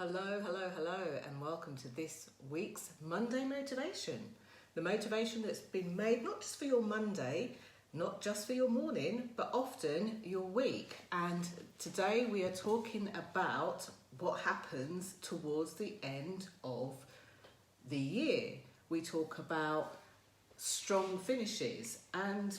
Hello, and welcome to this week's Monday Motivation. The motivation that's been made not just for your Monday, not just for your morning, but often your week. And today we are talking about what happens towards the end of the year. We talk about strong finishes, and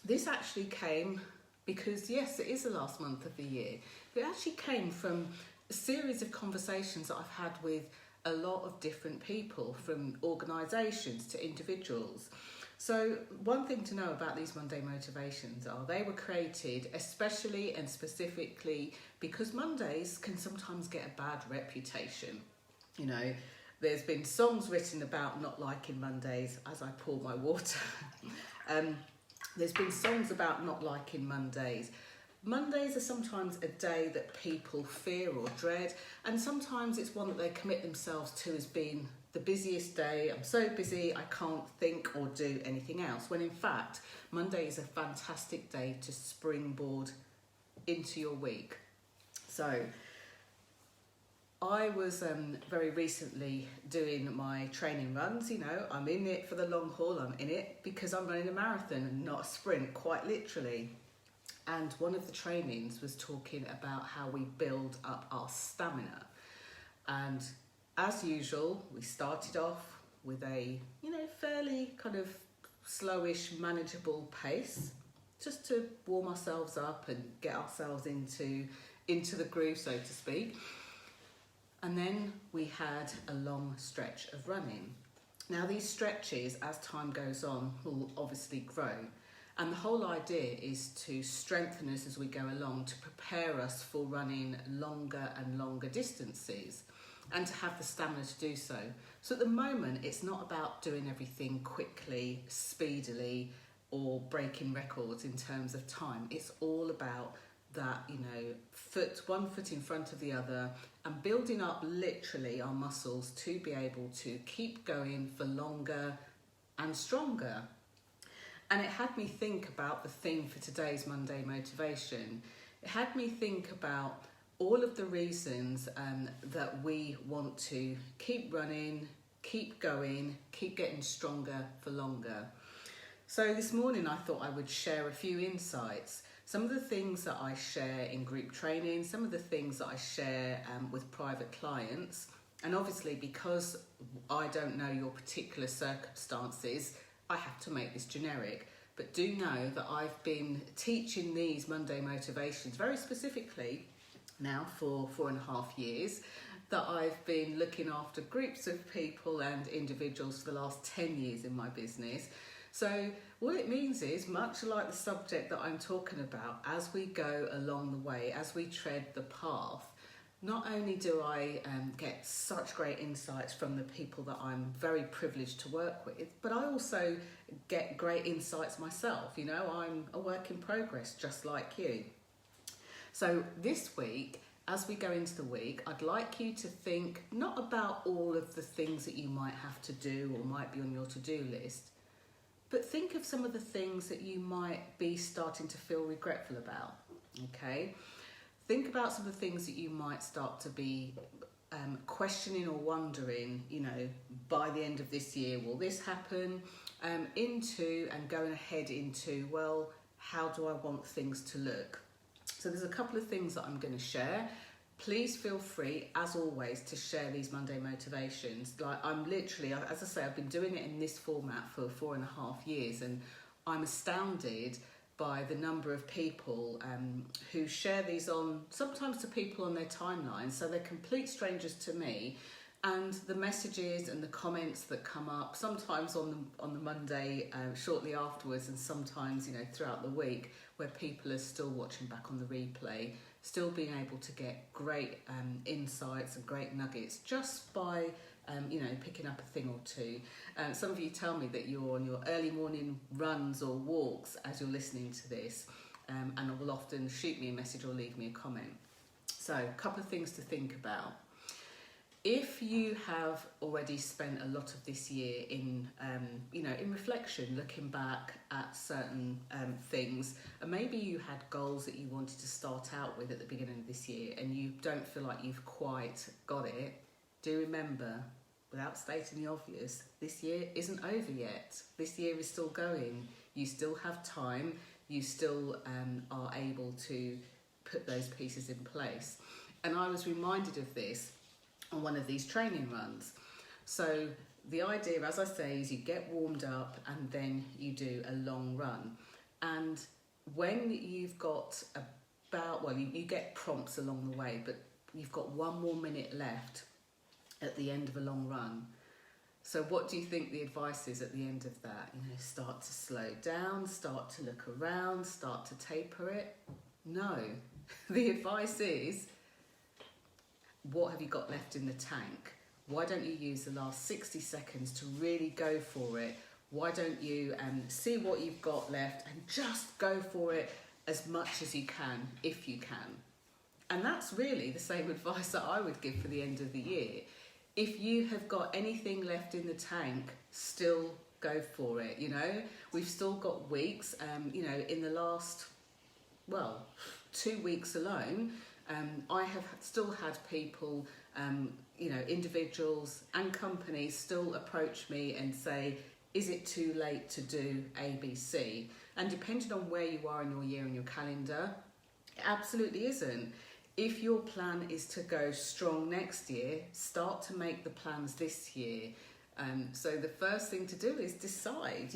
this actually came because, yes, it is the last month of the year, but it actually came from a series of conversations that I've had with a lot of different people, from organisations to individuals. So one thing to know about these Monday motivations are they were created especially and specifically because Mondays can sometimes get a bad reputation. You know, there's been songs written about not liking Mondays as I pour my water. There's been songs about not liking Mondays. Mondays are sometimes a day that people fear or dread, and sometimes it's one that they commit themselves to as being the busiest day. I'm so busy, I can't think or do anything else. When in fact, Monday is a fantastic day to springboard into your week. So, I was very recently doing my training runs. You know, I'm in it for the long haul. I'm in it because I'm running a marathon and not a sprint, quite literally. And one of the trainings was talking about how we build up our stamina. And as usual, we started off with a, fairly kind of slowish, manageable pace, just to warm ourselves up and get ourselves into the groove, so to speak. And then we had a long stretch of running. Now these stretches, as time goes on, will obviously grow. And the whole idea is to strengthen us as we go along, to prepare us for running longer and longer distances and to have the stamina to do so. So at the moment, it's not about doing everything quickly, speedily, or breaking records in terms of time. It's all about that, one foot in front of the other and building up literally our muscles to be able to keep going for longer and stronger. And it had me think about the theme for today's Monday motivation. It had me think about all of the reasons that we want to keep running, keep going, keep getting stronger for longer. So this morning I thought I would share a few insights. Some of the things that I share in group training, some of the things that I share with private clients. And obviously because I don't know your particular circumstances, I have to make this generic, but do know that I've been teaching these Monday motivations very specifically now for 4.5 years, that I've been looking after groups of people and individuals for the last 10 years in my business. So what it means is, much like the subject that I'm talking about, as we go along the way, as we tread the path, not only do I get such great insights from the people that I'm very privileged to work with, but I also get great insights myself. I'm a work in progress, just like you. So this week, as we go into the week, I'd like you to think not about all of the things that you might have to do or might be on your to-do list, but think of some of the things that you might be starting to feel regretful about, okay? Think about some of the things that you might start to be questioning or wondering, by the end of this year, will this happen? Into and going ahead into, well, how do I want things to look? So there's a couple of things that I'm going to share. Please feel free, as always, to share these Monday motivations. Like, I'm literally, as I say, I've been doing it in this format for 4.5 years, and I'm astounded by the number of people who share these on, sometimes to people on their timeline, so they're complete strangers to me, and the messages and the comments that come up, sometimes on the Monday shortly afterwards, and sometimes throughout the week, where people are still watching back on the replay, still being able to get great insights and great nuggets just by picking up a thing or two. Some of you tell me that you're on your early morning runs or walks as you're listening to this, and will often shoot me a message or leave me a comment. So a couple of things to think about. If you have already spent a lot of this year in, in reflection, looking back at certain things, and maybe you had goals that you wanted to start out with at the beginning of this year, and you don't feel like you've quite got it, do remember, without stating the obvious, this year isn't over yet. This year is still going. You still have time. You still are able to put those pieces in place. And I was reminded of this on one of these training runs. So the idea, as I say, is you get warmed up and then you do a long run. And when you've got you get prompts along the way, but you've got 1 more minute left at the end of a long run. So what do you think the advice is at the end of that? Start to slow down, start to look around, start to taper it? No. The advice is, what have you got left in the tank? Why don't you use the last 60 seconds to really go for it? Why don't you see what you've got left and just go for it as much as you can, if you can? And that's really the same advice that I would give for the end of the year. If you have got anything left in the tank, still go for it. We've still got weeks. In the last 2 weeks alone, I have still had people, individuals and companies still approach me and say, is it too late to do ABC? And depending on where you are in your year and your calendar, it absolutely isn't. If your plan is to go strong next year, start to make the plans this year. So the first thing to do is decide,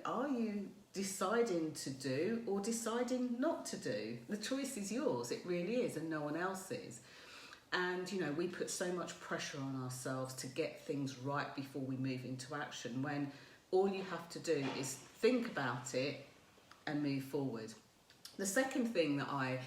are you deciding to do or deciding not to do? The choice is yours, it really is, and no one else's. And, we put so much pressure on ourselves to get things right before we move into action, when all you have to do is think about it and move forward. The second thing that I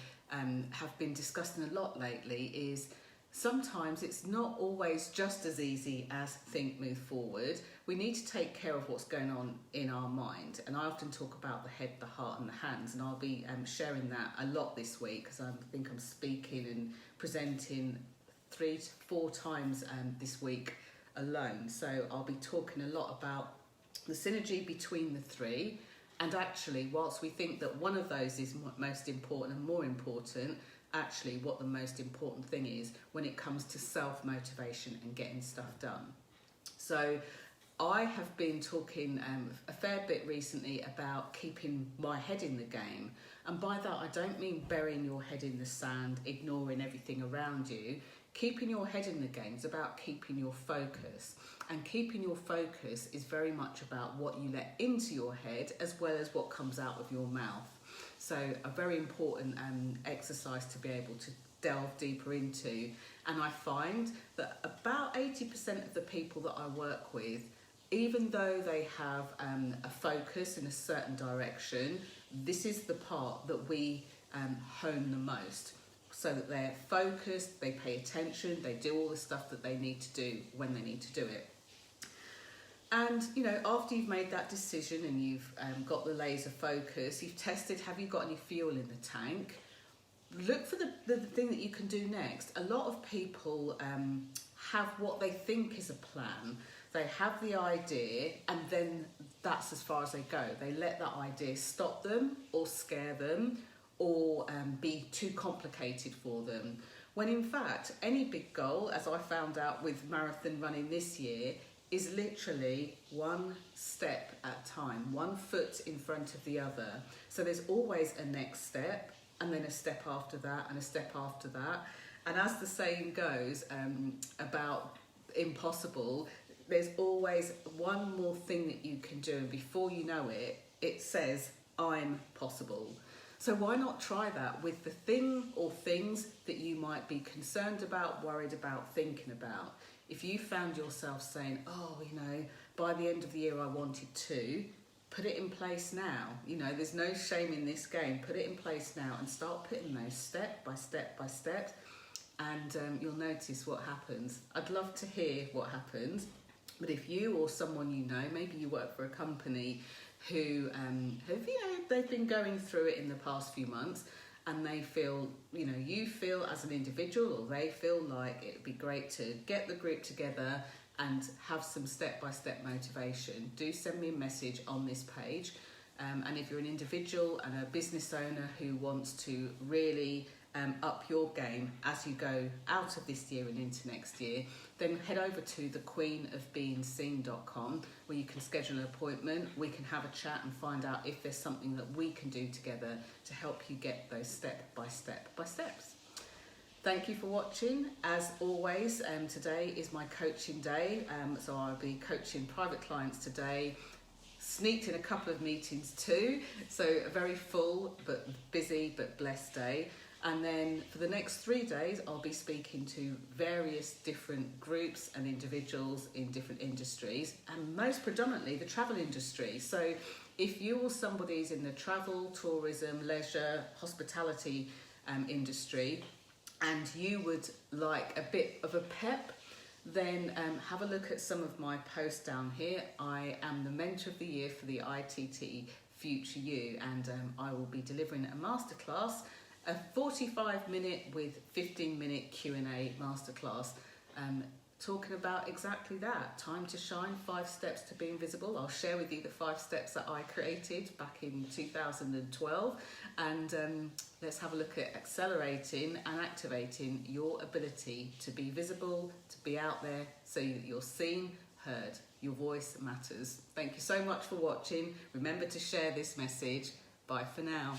have been discussing a lot lately is sometimes it's not always just as easy as think, move forward. We need to take care of what's going on in our mind. And I often talk about the head, the heart and the hands, and I'll be sharing that a lot this week, because I think I'm speaking and presenting 3 to 4 times this week alone. So I'll be talking a lot about the synergy between the three. And actually, whilst we think that one of those is most important and more important, actually what the most important thing is when it comes to self-motivation and getting stuff done. So I have been talking a fair bit recently about keeping my head in the game. And by that, I don't mean burying your head in the sand, ignoring everything around you. Keeping your head in the game is about keeping your focus. And keeping your focus is very much about what you let into your head as well as what comes out of your mouth. So a very important exercise to be able to delve deeper into. And I find that about 80% of the people that I work with, even though they have a focus in a certain direction, this is the part that we hone the most. So that they're focused, they pay attention, they do all the stuff that they need to do when they need to do it. And, after you've made that decision and you've got the laser focus, you've tested, have you got any fuel in the tank? Look for the thing that you can do next. A lot of people have what they think is a plan. They have the idea and then that's as far as they go. They let that idea stop them or scare them or be too complicated for them. When in fact, any big goal, as I found out with marathon running this year, is literally one step at a time, 1 foot in front of the other. So there's always a next step and then a step after that and a step after that. And as the saying goes about impossible, there's always one more thing that you can do. And before you know it, it says, I'm possible. So why not try that with the thing or things that you might be concerned about, worried about, thinking about? If you found yourself saying, by the end of the year I wanted to, put it in place now. There's no shame in this game. Put it in place now and start putting those step by step by step, and you'll notice what happens. I'd love to hear what happens, but if you or someone maybe you work for a company who they've been going through it in the past few months, and they feel, you feel as an individual, or they feel like it would be great to get the group together and have some step-by-step motivation, do send me a message on this page. And if you're an individual and a business owner who wants to really up your game as you go out of this year and into next year, then head over to thequeenofbeingseen.com, where you can schedule an appointment. We can have a chat and find out if there's something that we can do together to help you get those step-by-step steps. Thank you for watching. As always, today is my coaching day, so I'll be coaching private clients today. Sneaked in a couple of meetings too, so a very full but busy but blessed day. And then for the next 3 days, I'll be speaking to various different groups and individuals in different industries, and most predominantly the travel industry. So if you or somebody's in the travel, tourism, leisure, hospitality industry, and you would like a bit of a pep, then have a look at some of my posts down here. I am the Mentor of the Year for the ITT Future You, and I will be delivering a masterclass, a 45-minute with 15-minute Q&A masterclass, talking about exactly that, time to shine, 5 steps to being visible. I'll share with you the 5 steps that I created back in 2012, and let's have a look at accelerating and activating your ability to be visible, to be out there, so that you're seen, heard. Your voice matters. Thank you so much for watching. Remember to share this message. Bye for now.